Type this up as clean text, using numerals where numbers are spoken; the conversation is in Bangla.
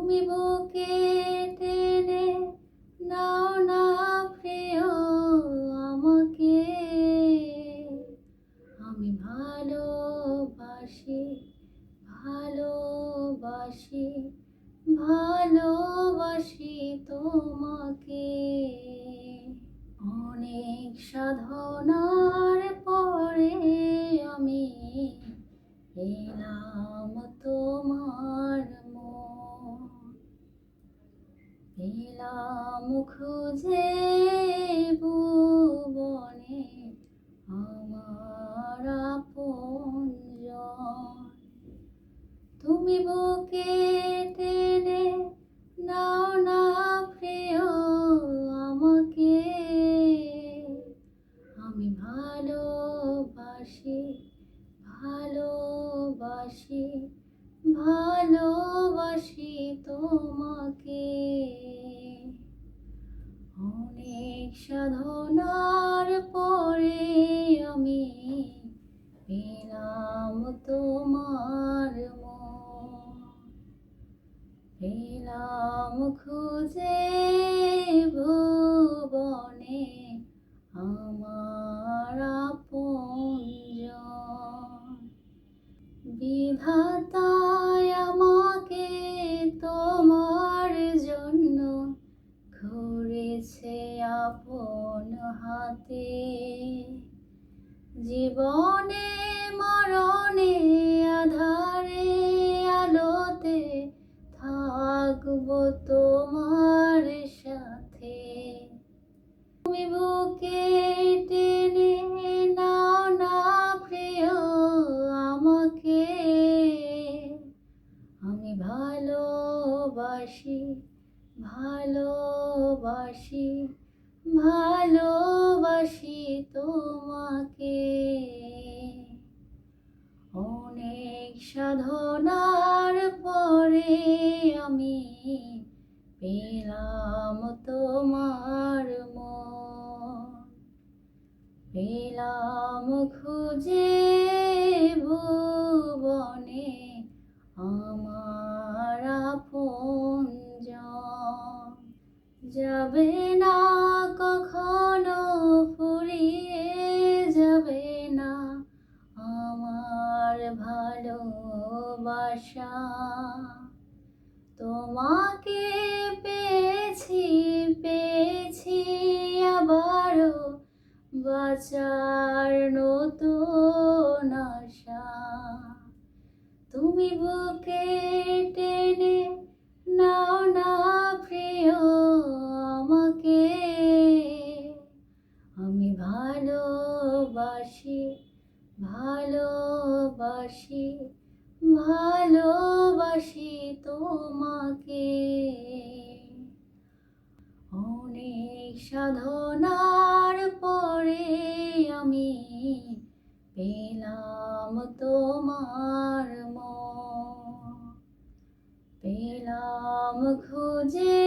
তুমি বুকে টেনে নাও না প্রিয় আমাকে। আমি ভালোবাসি, ভালোবাসি, ভালোবাসি তোমাকে। অনেক সাধনার পরে আমি পেলাম তোমার মন, পেলাম খুঁজে ভুবনে আমার আপনজন। তুমি বুকে টেনে নাও না প্রিয় আমাকে। আমি ভালোবাসি, ভালোবাসি, ভালোবাসি তোমাকে। অনেক সাধনার পরে আমি পেলাম তোমার মন, পেলাম খুঁজে ভুবনে আমার আপনজন। বিধাতায় আমাকে তোমার জন্য ঘুরেছে আপন হাতে। জীবনে মরণে আধারে আলোতে থাকবো তোমার সাথে। তুমি বুকে টেনে নাও না প্রিয় আমাকে। আমি ভালোবাসি, ভালোবাসি, ভালোবাসি তোমাকে। অনেক সাধনার পরে আমি পেলাম তোমার মন, পেলাম খুঁজে ভুবনে আমার আপনজন। যাবে না কখনো ফুরিয়ে যাবে না আমার ভালোবাসা। তোমাকে পেয়েছি, পেয়েছি আবারও বাঁচার নতুন আশা। তুমি বুকে টেনে নাও না প্রিয় আমাকে। আমি ভালোবাসি, ভালোবাসি, ভালোবাসি তোমাকে। অনেক সাধনার পরে আমি পেলাম তোমার মন, পেলাম খুঁজে